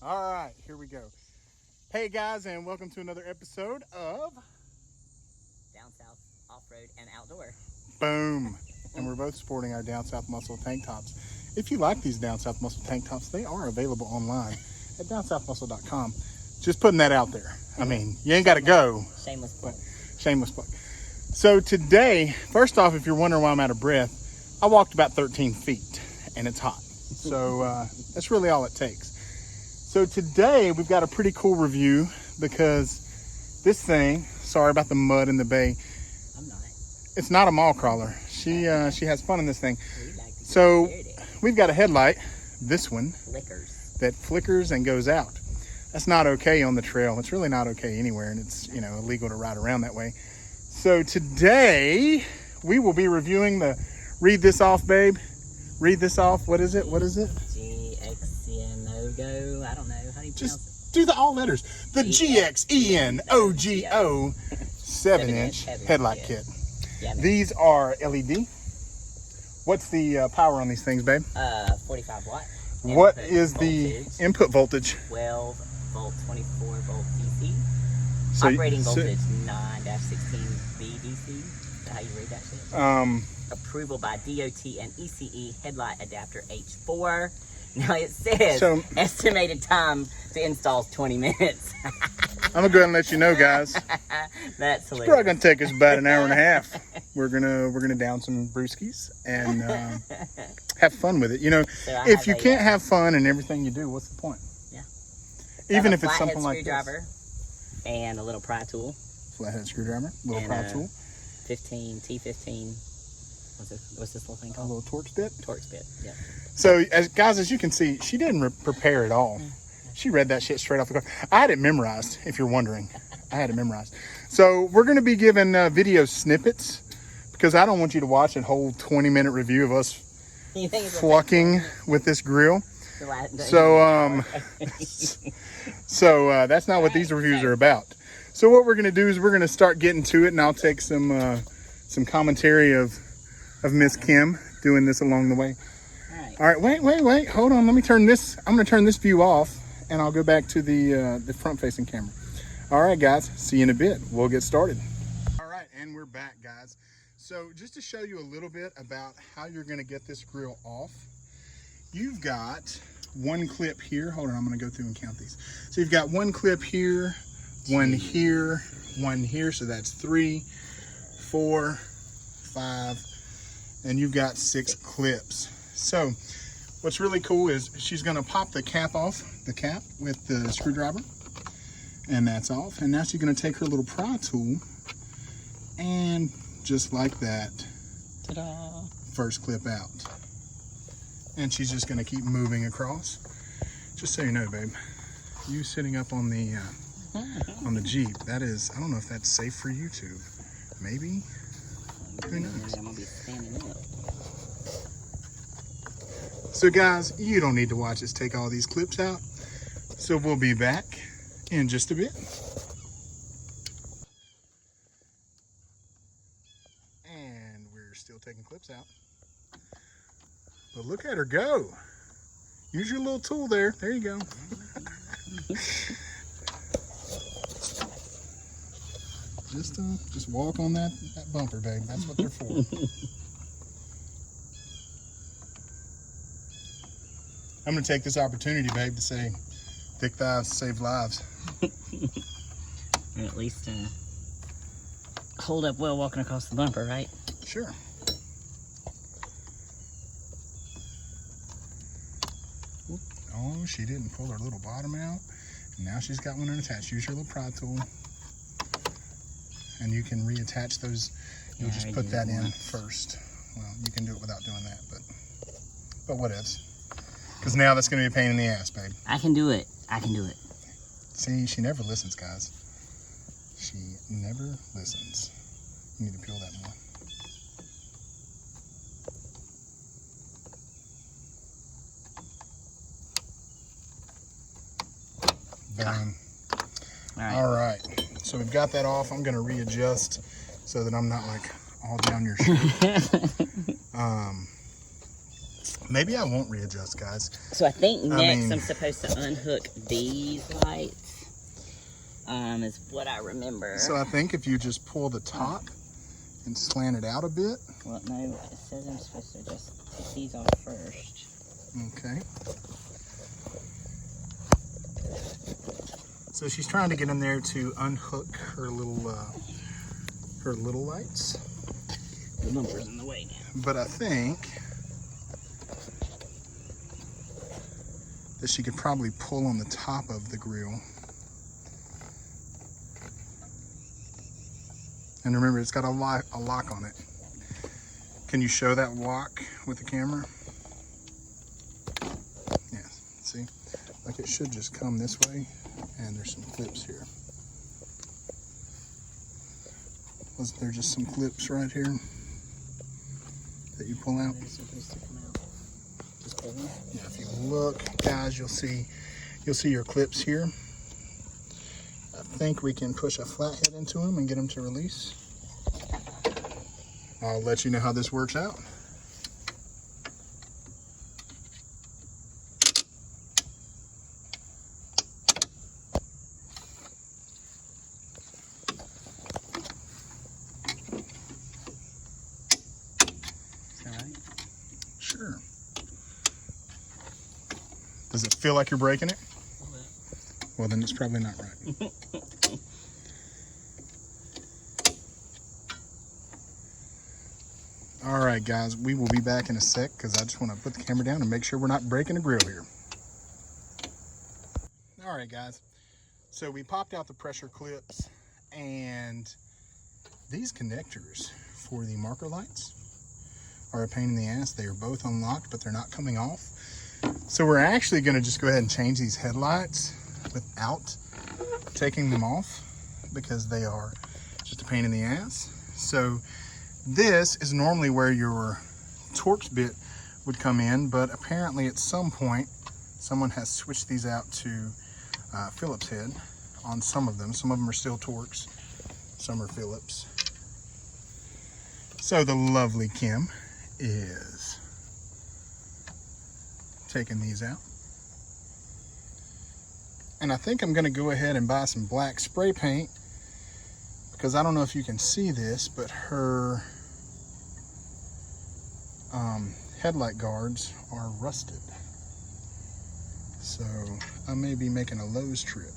All right, here we go. Hey guys, and welcome to another episode of Down South Off-Road and Outdoor. Boom. And we're both sporting our Down South Muscle tank tops. If you like these Down South Muscle tank tops, they are available online at downsouthmuscle.com. Just putting that out there. I mean, you ain't got to go. Shameless plug. Shameless plug. So today, first off, if you're wondering why I'm out of breath, I walked about 13 feet and it's hot. So that's really all it takes. So today we've got a pretty cool review because this thing, sorry about the mud in the bay. I'm not. It's not a mall crawler. She has fun in this thing. Like So we've got a headlight, this one, flickers. that flickers and goes out. That's not okay on the trail. It's really not okay anywhere, and it's, you know, illegal to ride around that way. So today we will be reviewing the, read this off, babe. Read this off. What is it? What is it? GXENOGO. I don't know. How do you pronounce Just do the all letters. The GXENOGO 7-inch headlight kit. Yeah, These are LED. What's the power on these things, babe? 45 watt. What Input is the voltage, input voltage? 12 volt, 24 volt DC. So, Operating voltage 9-16V DC. Is that how you read that shit? Approval by DOT and ECE headlight adapter H4. Now it says estimated time to install is 20 minutes. I'm gonna go ahead and let you know, guys. That's It's hilarious. probably gonna take us about an hour and a half. We're gonna down some brewskis and have fun with it. You know, So I if you have can't have fun in everything you do, what's the point? Yeah. Even I if have a it's something flathead like screwdriver this. and a little pry tool. Flathead screwdriver, little And, pry tool, 15 T15. What's this little thing a called? little torch bit. Torx bit. Yeah. So, as you can see, she didn't prepare at all. She read that shit straight off the cuff. I had it memorized, if you're wondering. I had it memorized. So we're going to be giving video snippets because I don't want you to watch a whole 20-minute review of us You think it's fucking with this grill. So that's not what these reviews are about. So what we're going to do is we're going to start getting to it, and I'll take some commentary of Miss Kim doing this along the way. All right, wait. Hold on. Let me turn this. I'm going to turn this view off, and I'll go back to the front-facing camera. All right, guys. See you in a bit. We'll get started. All right, and we're back, guys. So just to show you a little bit about how you're going to get this grill off, you've got one clip here. Hold on. I'm going to go through and count these. So you've got one clip here, one here, one here. So that's 3, 4, 5, and you've got 6 clips. So what's really cool is she's going to pop the cap off, with the screwdriver, and that's off. And now she's going to take her little pry tool and just like that, Ta-da. first clip out. And she's just going to keep moving across. Just so you know, babe, you sitting up on the Jeep, that is, I don't know if that's safe for YouTube. Maybe. Who knows? I'm gonna be standing up. So guys, you don't need to watch us take all these clips out. So we'll be back in just a bit. And we're still taking clips out. But look at her go. Use your little tool there. There you go. Just walk on that bumper, babe. That's what they're for. I'm going to take this opportunity, babe, to say thick thighs save lives. Or at least hold up well walking across the bumper, right? Sure. Oh, she didn't pull her little bottom out. And now she's got one unattached. Use your little pry tool. And you can reattach those. You'll just put that in first. Well, you can do it without doing that, but what ifs. Because now that's going to be a pain in the ass, babe. I can do it. I can do it. See, she never listens, guys. She never listens. You need to peel that more. Boom. All right. So we've got that off. I'm going to readjust so that I'm not like all down your shirt. Maybe I won't readjust, guys. So I think next I'm supposed to unhook these lights. Is what I remember. So I think if you just pull the top and slant it out a bit. Well, no, it says I'm supposed to just take these off first. Okay. So she's trying to get in there to unhook her little lights. The bumper's in the way now. But I think that she could probably pull on the top of the grill. And remember, it's got a lock on it. Can you show that lock with the camera? Yeah, see? Like it should just come this way, and there's some clips here. Wasn't there just some clips right here that you pull out? They're supposed to come out. Just pull them. Yeah, if you look, guys, you'll see your clips here. I think we can push a flathead into them and get them to release. I'll let you know how this works out. Is that right? Sure. Does it feel like you're breaking it? Well, then it's probably not right. All right, guys, we will be back in a sec because I just want to put the camera down and make sure we're not breaking a grill here. All right, guys, so we popped out the pressure clips, and these connectors for the marker lights are a pain in the ass. They are both unlocked, but they're not coming off. So we're actually going to just go ahead and change these headlights without taking them off because they are just a pain in the ass. So this is normally where your Torx bit would come in, but apparently at some point someone has switched these out to Phillips head on some of them. Some of them are still Torx, some are Phillips. So the lovely Kim is taking these out. And I think I'm going to go ahead and buy some black spray paint because I don't know if you can see this, but her headlight guards are rusted. So I may be making a Lowe's trip.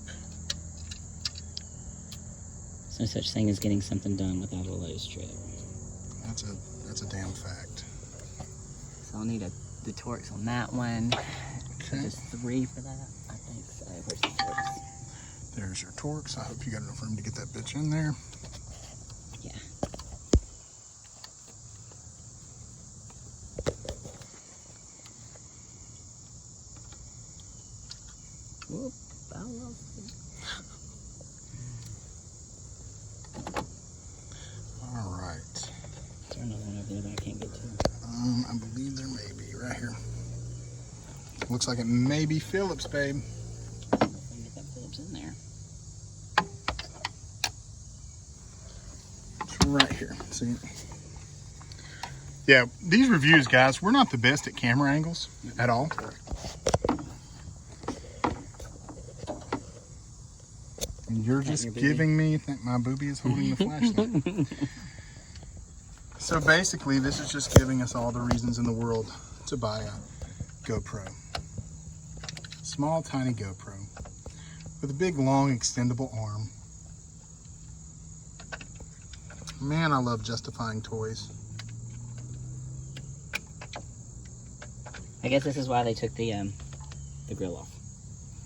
There's no such thing as getting something done without a Lowe's trip. That's a damn fact. So I'll need the Torx on that one. Okay. Just 3 for that. I think so. Where's the Torx? There's your Torx. I hope you got enough room to get that bitch in there. Yeah. Whoop. I love it. All right. Is there another one over there that I can't get to? I believe there may be right here. Looks like it may be Phillips, babe. I can get that Phillips in there. It's right here. See? Yeah, these reviews, guys, we're not the best at camera angles at all. And you're just giving me that my booby is holding the flashlight. So basically, this is just giving us all the reasons in the world to buy a GoPro. Small, tiny GoPro with a big, long, extendable arm. Man, I love justifying toys. I guess this is why they took the grill off.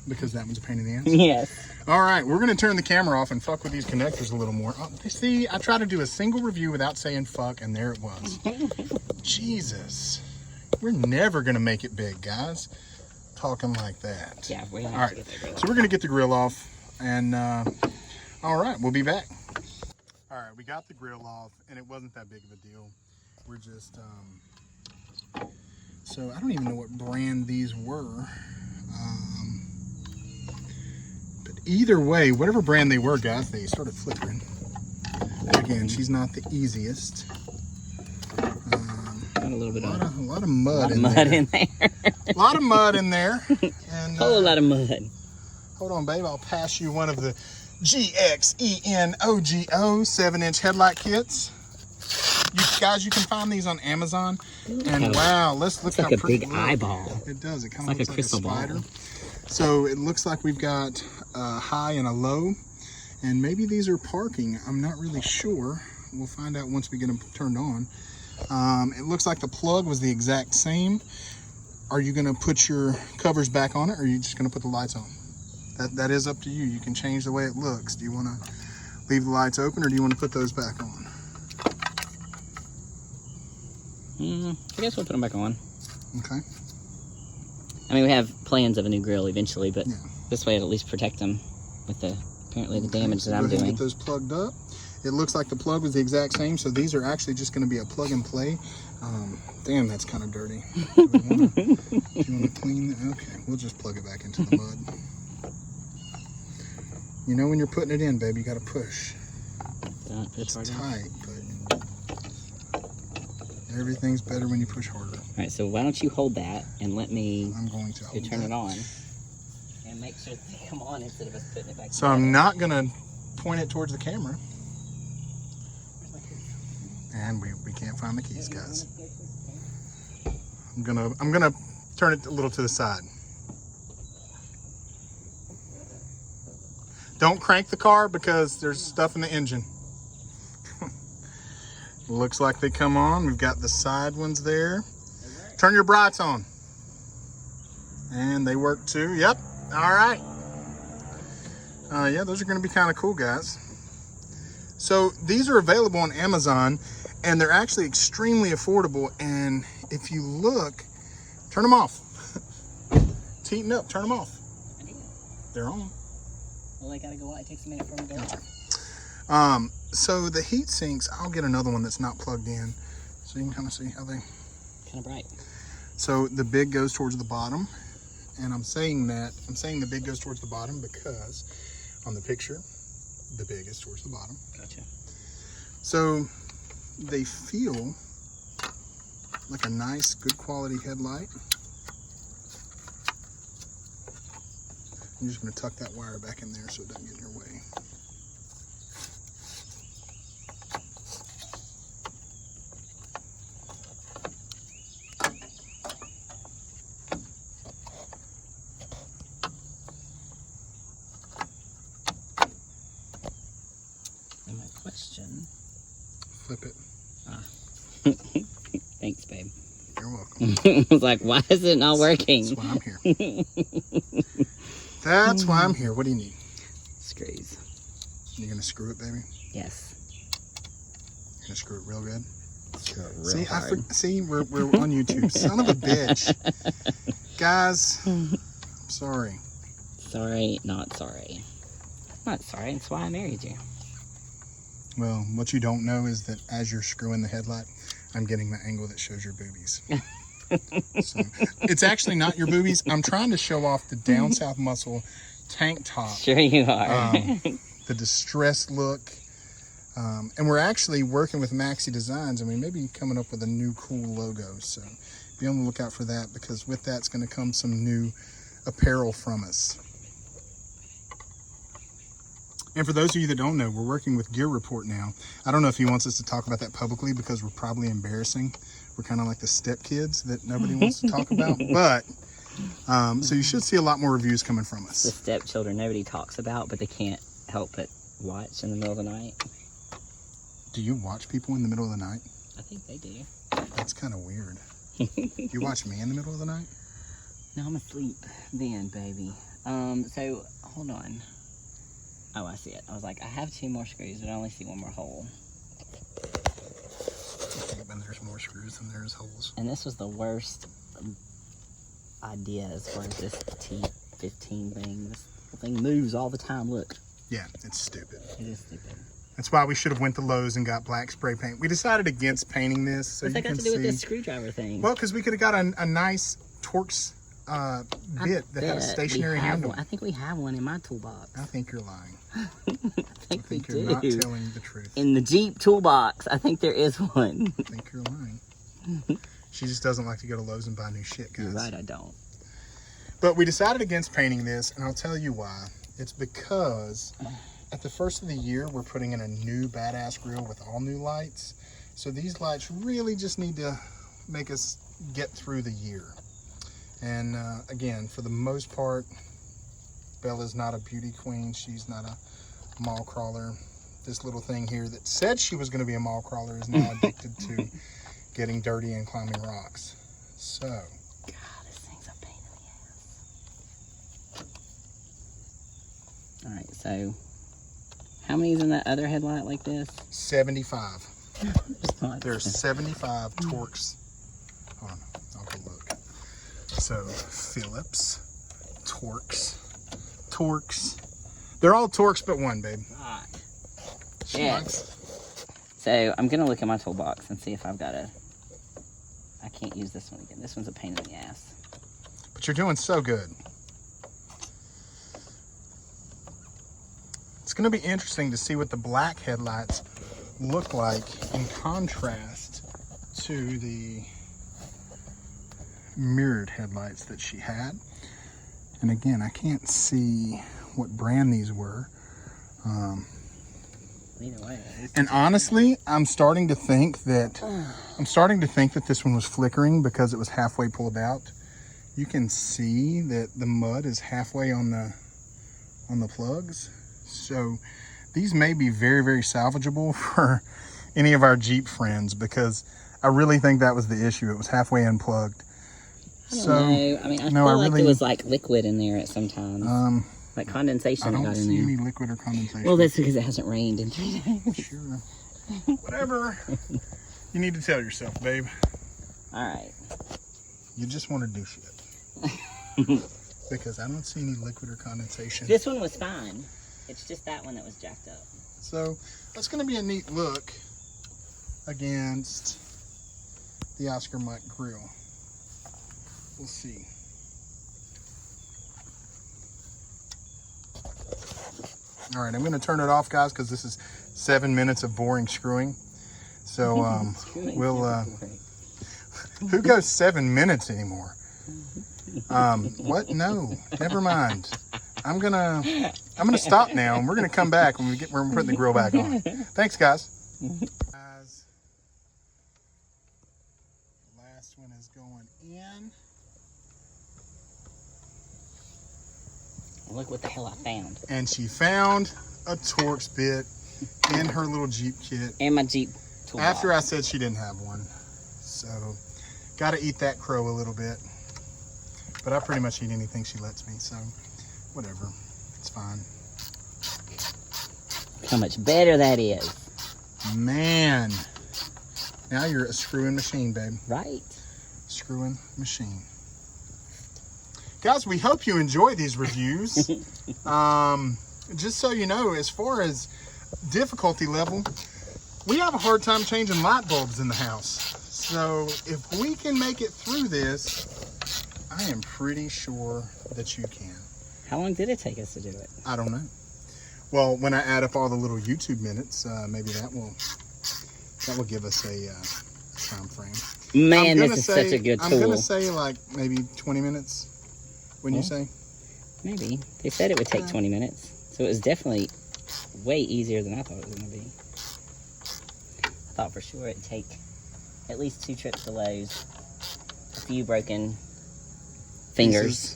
Because that one's a pain in the ass? Yes. All right, we're going to turn the camera off and fuck with these connectors a little more. Oh, see, I tried to do a single review without saying fuck, and there it was. Jesus. We're never going to make it big, guys. Talking like that. Yeah, we have all to get the grill off. So we're going to get the grill off, and all right, we'll be back. All right, we got the grill off, and it wasn't that big of a deal. We're just, so I don't even know what brand these were. But either way, whatever brand they were, guys, they started flickering. Again, she's not the easiest. got a little bit of a lot of mud in there. A lot of mud in there. And Whole lot of mud. Hold on, babe. I'll pass you one of the GXENOGO 7-inch headlight kits. You guys, you can find these on Amazon. And wow, let's look how pretty. It's like a big look. eyeball. It does. It kind It's of like looks a like a spider. ball. So it looks like we've got a high and a low, and maybe these are parking. I'm not really sure. We'll find out once we get them turned on. It looks like the plug was the exact same. Are you going to put your covers back on it, or are you just going to put the lights on? That is up to you. You can change the way it looks. Do you want to leave the lights open, or do you want to put those back on? I guess we'll put them back on. Okay. I mean, we have plans of a new grill eventually, but Yeah. this way it'll at least protect them with the apparently the damage that I'm Go ahead and doing. get those plugged up. It looks like the plug was the exact same, so these are actually just going to be a plug and play. Damn, that's kind of dirty. Do you want to clean? Okay, we'll just plug it back into the mud. You know when you're putting it in, baby, you got to push. It's tight, but everything's better when you push harder. All right, so why don't you hold that and let me I'm going to hold turn that. it on and make sure they come on instead of us putting it back So I'm not going to point it towards the camera. And we can't find the keys, guys. I'm gonna turn it a little to the side. Don't crank the car because there's stuff in the engine. Looks like they come on. We've got the side ones there. Turn your brights on. And they work too. Yep. All right. Yeah, those are going to be kind of cool, guys. So these are available on Amazon, and they're actually extremely affordable. And if you look, turn them off. It's heating up. Turn them off. I did. They're on. Well, they gotta go out. It takes a minute for them to go off. So the heat sinks, I'll get another one that's not plugged in, so you can kind of see how they. Kind of bright. So the big goes towards the bottom, and I'm saying the big goes towards the bottom because on the picture, the big is towards the bottom. Gotcha. So they feel like a nice, good quality headlight. I'm just going to tuck that wire back in there so it doesn't get in your way. And my question. Flip it. Thanks, babe. You're welcome. I was like, why is it not working? That's why I'm here. That's why I'm here. What do you need? Screws. You gonna screw it, baby? Yes. You're gonna screw it real good. Screw it real See, hard. see, we're on YouTube. Son of a bitch, guys. I'm sorry. Sorry, not sorry. Not sorry. That's why I married you. Well, what you don't know is that as you're screwing the headlight, I'm getting the angle that shows your boobies. So, it's actually not your boobies. I'm trying to show off the down south muscle tank top. Sure you are. The distressed look. And we're actually working with Maxi Designs, and we may be coming up with a new cool logo. So be on the lookout for that, because with that's going to come some new apparel from us. And for those of you that don't know, we're working with Gear Report now. I don't know if he wants us to talk about that publicly because we're probably embarrassing. We're kind of like the stepkids that nobody wants to talk about. But, so you should see a lot more reviews coming from us. The stepchildren nobody talks about, but they can't help but watch in the middle of the night. Do you watch people in the middle of the night? I think they do. That's kind of weird. You watch me in the middle of the night? No, I'm asleep then, baby. So, hold on. Oh, I see it. I was like, I have 2 more screws, but I only see 1 more hole. There's more screws than there's holes. And this was the worst idea as far as this T15 thing. This thing moves all the time. Look. Yeah, it's stupid. It is stupid. That's why we should have went to Lowe's and got black spray paint. We decided against painting this. So What's that got to do with this screwdriver thing? Well, because we could have got a nice Torx bit that had a stationary handle. I think we have one in my toolbox. I think you're lying. I think we you're do. not telling the truth. In the Jeep toolbox, I think there is one. I think you're lying. She just doesn't like to go to Lowe's and buy new shit, guys. You're right, I don't. But we decided against painting this, and I'll tell you why. It's because at the first of the year, we're putting in a new badass grill with all new lights. So these lights really just need to make us get through the year. And again, for the most part, Bella's not a beauty queen. She's not a mall crawler. This little thing here that said she was going to be a mall crawler is now addicted to getting dirty and climbing rocks. So, God, this thing's a pain in the ass. All right, so how many's in that other headlight like this? 75. There's 75 Torx. Hold on, I'll go look. So Phillips, Torx. They're all Torx but one, babe. God. Yes. So I'm gonna look in my toolbox and see if I've got I can't use this one again. This one's a pain in the ass. But you're doing so good. It's gonna be interesting to see what the black headlights look like in contrast to the mirrored headlights that she had. And again, I can't see what brand these were. Either way. And honestly, I'm starting to think that this one was flickering because it was halfway pulled out. You can see that the mud is halfway on the plugs. So these may be very, very salvageable for any of our Jeep friends, because I really think that was the issue. It was halfway unplugged. I don't know. I mean, I feel like there was like liquid in there at some times. Like condensation I got in don't there. see any liquid or condensation. Well, that's because it hasn't rained in 3 days. Sure. Whatever. You need to tell yourself, babe. All right. You just want to do shit. Because I don't see any liquid or condensation. This one was fine. It's just that one that was jacked up. So that's going to be a neat look against the Oscar Mike grill. We'll see. All right, I'm going to turn it off, guys, because this is 7 minutes of boring screwing. So we'll. Who goes 7 minutes anymore? What? No, never mind. I'm gonna stop now, and we're gonna come back when we're putting the grill back on. Thanks, guys. Guys, last one is going in. Look what the hell I found. And she found a Torx bit in her little Jeep kit. And my Jeep toolbox. After I said she didn't have one. So, got to eat that crow a little bit. But I pretty much eat anything she lets me, so whatever. It's fine. How much better that is. Man. Now you're a screwing machine, babe. Right. Screwing machine. Guys, we hope you enjoy these reviews. Just so you know, as far as difficulty level, we have a hard time changing light bulbs in the house. So if we can make it through this, I am pretty sure that you can. How long did it take us to do it? I don't know. Well, when I add up all the little YouTube minutes, maybe that will give us a time frame. Man, this is such a good tool. I'm gonna say like maybe 20 minutes. Wouldn't you say? Maybe. They said it would take 20 minutes. So it was definitely way easier than I thought it was going to be. I thought for sure it'd take at least 2 trips to Lowe's, a few broken fingers.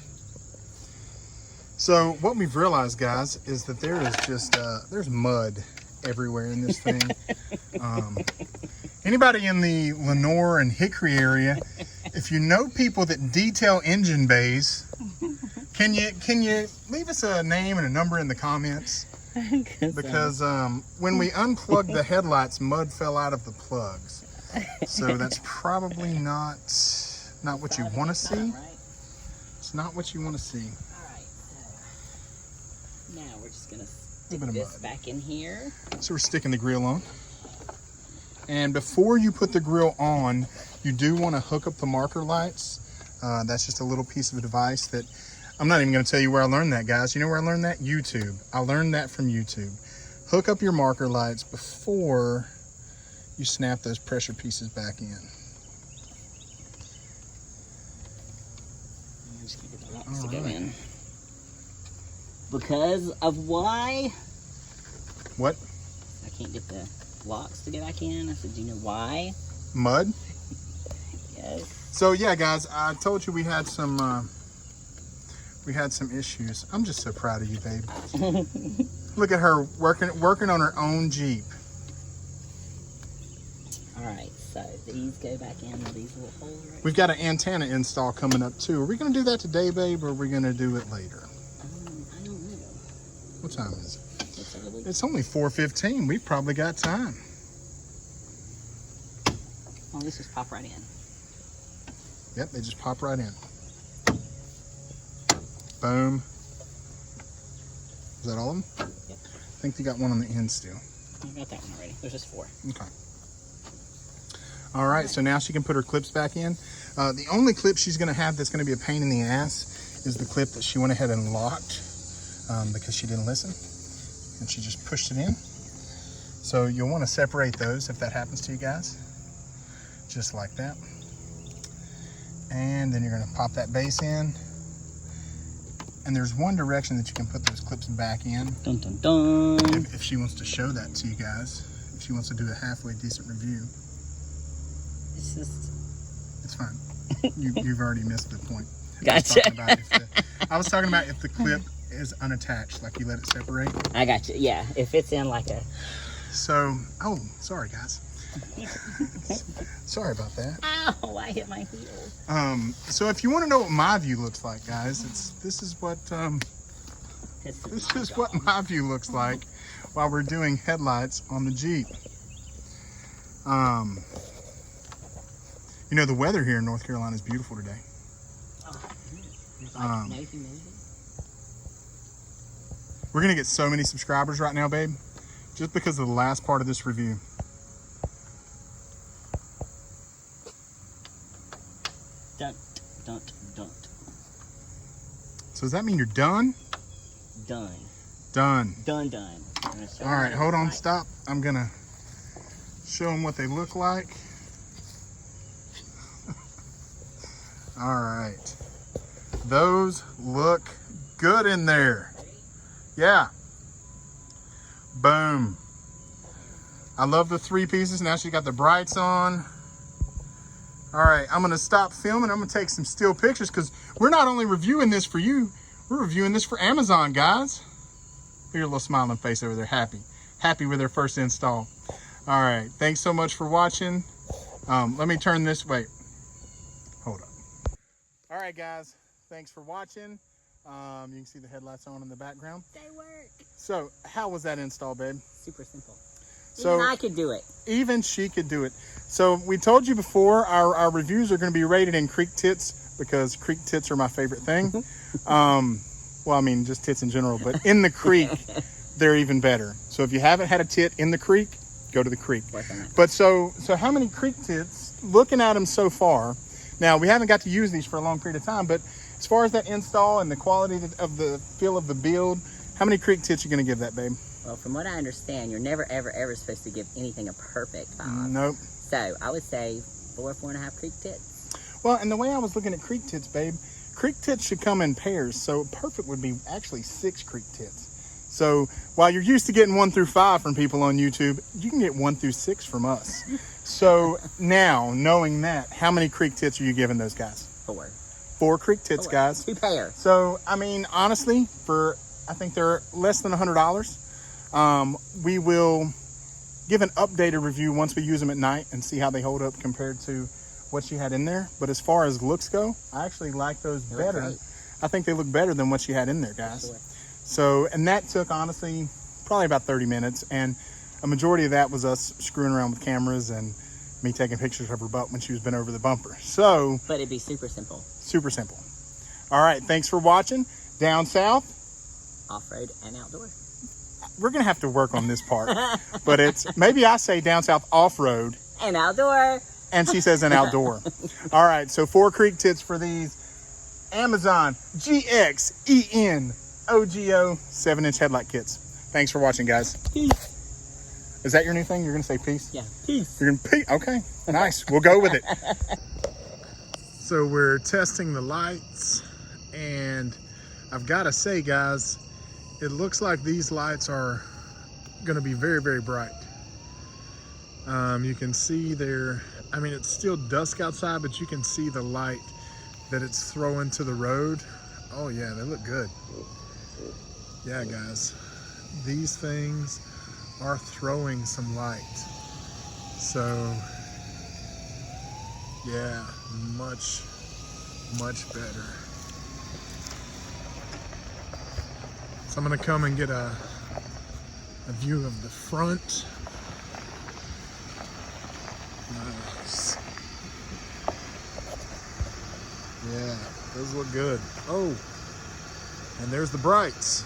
So what we've realized, guys, is that there is just, there's mud everywhere in this thing. Anybody in the Lenore and Hickory area, if you know people that detail engine bays, can you leave us a name and a number in the comments? Because when we unplugged the headlights, mud fell out of the plugs. So that's probably not what you want to see. It's not what you want to see. All right, so now we're just gonna stick this back in here. So we're sticking the grill on. And before you put the grill on, you do want to hook up the marker lights. That's just a little piece of advice that I'm not even going to tell you where I learned that, guys. You know where I learned that? YouTube. I learned that from YouTube. Hook up your marker lights before you snap those pressure pieces back in. just can't get the locks to go in. Because of why? What? I can't get the locks to go back in. I said, do you know why? Mud? Yes. So yeah, guys, I told you we had some issues. I'm just so proud of you, babe. Look at her working on her own Jeep. All right, so these go back in these little holes right. We've got an antenna install coming up too. Are we gonna do that today, babe, or are we gonna do it later? I don't know. What time is it? It's only 4:15. We've probably got time. Oh, these just pop right in. Yep, they just pop right in. Boom. Is that all of them? Yep. I think you got one on the end still. I got that one already. There's just 4. Okay. All right, so now she can put her clips back in. The only clip she's gonna have that's gonna be a pain in the ass is the clip that she went ahead and locked because she didn't listen. And she just pushed it in. So you'll wanna separate those if that happens to you guys. Just like that. And then you're gonna pop that base in. And there's one direction that you can put those clips back in. Dun, dun, dun. If she wants to show that to you guys. If she wants to do a halfway decent review. It's just... It's fine. You've already missed the point. Gotcha. I was talking about if the clip is unattached, like you let it separate. I got you. Yeah, if it's in like a... So, oh, sorry guys. Sorry about that. Ow, I hit my heel. So if you want to know what my view looks like, guys, this is what my view looks like while we're doing headlights on the Jeep. You know, the weather here in North Carolina is beautiful today. Oh, maybe. We're gonna get so many subscribers right now, babe, just because of the last part of this review. Dun. So does that mean you're done? Done. Done. Done. All right, hold on, stop. I'm gonna show them what they look like. All right. Those look good in there. Yeah. Boom. I love the 3 pieces. Now she got the brights on. All right, I'm gonna stop filming. I'm gonna take some still pictures because we're not only reviewing this for you, we're reviewing this for Amazon, guys. Look at your little smiling face over there, happy with their first install. All right, thanks so much for watching. Let me turn this, wait, hold up. All right, guys, thanks for watching. You can see the headlights on in the background. They work. So how was that install, babe? Super simple. So even I could do it. Even she could do it. So we told you before, our reviews are going to be rated in creek tits because creek tits are my favorite thing. Well, I mean, just tits in general, but in the creek, they're even better. So if you haven't had a tit in the creek, go to the creek. But so how many creek tits, looking at them so far, now we haven't got to use these for a long period of time, but as far as that install and the quality of the feel of the build, how many creek tits are you going to give that, babe? Well, from what I understand, you're never, ever supposed to give anything a perfect 5. Nope. So I would say 4.5 creek tits. Well, and the way I was looking at creek tits, babe, creek tits should come in pairs. So perfect would be actually 6 creek tits. So while you're used to getting 1 through 5 from people on YouTube, you can get 1 through 6 from us. So now, knowing that, how many creek tits are you giving those guys? 4. 4 creek tits, 4. guys. 2 pairs. So, I mean, honestly, I think they're less than $100. We will give an updated review once we use them at night and see how they hold up compared to what she had in there. But as far as looks go, I actually like those better. I think they look better than what she had in there, guys. Sure. So, and that took, honestly, probably about 30 minutes. And a majority of that was us screwing around with cameras and me taking pictures of her butt when she was bent over the bumper. So. But it'd be super simple. Super simple. All right, thanks for watching. Down south. Off-road and outdoor. We're going to have to work on this part. But it's, maybe I say down south off-road. And outdoor. And she says an outdoor. All right, so 4 creek tits for these Amazon GXENOGO 7-inch headlight kits. Thanks for watching, guys. Peace. Is that your new thing? You're going to say peace? Yeah, peace. You're going to peace? Okay, nice. We'll go with it. So we're testing the lights And I've got to say, guys, it looks like these lights are going to be very, very bright. You can see there, I mean, it's still dusk outside, but you can see the light that it's throwing to the road. Oh yeah, they look good. Yeah, guys, these things are throwing some light. So yeah, much better. So I'm gonna come and get a view of the front. Nice. Yeah, those look good. Oh, and there's the brights.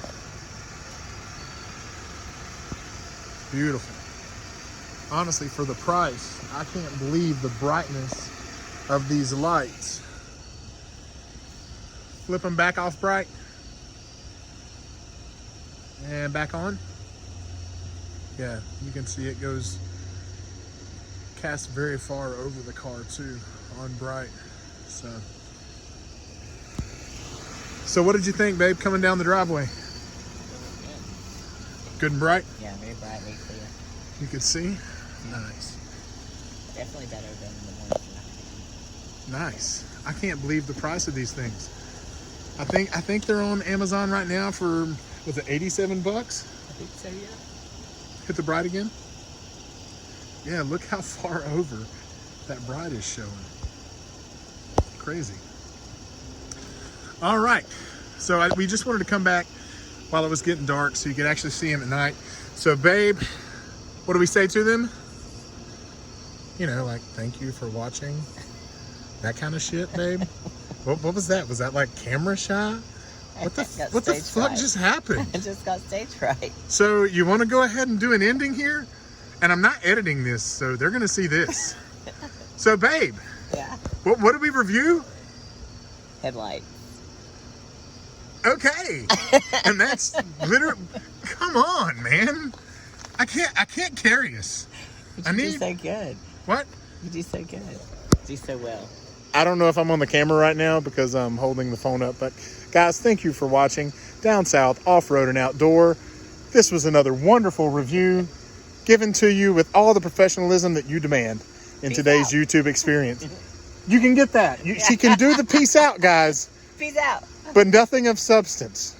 Beautiful. Honestly, for the price, I can't believe the brightness of these lights. Flip them back off bright. And back on. Yeah, you can see it goes, casts very far over the car too, on bright. So what did you think, babe, coming down the driveway? Good and bright? Yeah, very bright, very clear. You could see? Nice. Definitely better than the ones. Nice. I can't believe the price of these things. I think they're on Amazon right now for, was it 87 bucks? I think so, yeah. Hit the bright again? Yeah, look how far over that bright is showing. Crazy. All right. So we just wanted to come back while it was getting dark so you could actually see them at night. So babe, what do we say to them? You know, like, thank you for watching. That kind of shit, babe. What was that? Was that like camera shy? What the fuck just happened? It just got stage fright. So you want to go ahead and do an ending here? And I'm not editing this, so they're going to see this. So babe, Yeah. what did we review? Headlight. Okay. And that's literally, come on, man. I can't carry us. You do so good. What? You do so good. You do so well. I don't know if I'm on the camera right now because I'm holding the phone up, but guys, thank you for watching Down South Off-Road and Outdoor. This was another wonderful review given to you with all the professionalism that you demand in today's YouTube experience. You can get that. She can do the peace out, guys. Peace out. But nothing of substance.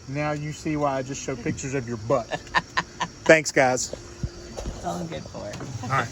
Now you see why I just showed pictures of your butt. Thanks, guys. That's all I'm good for. All right.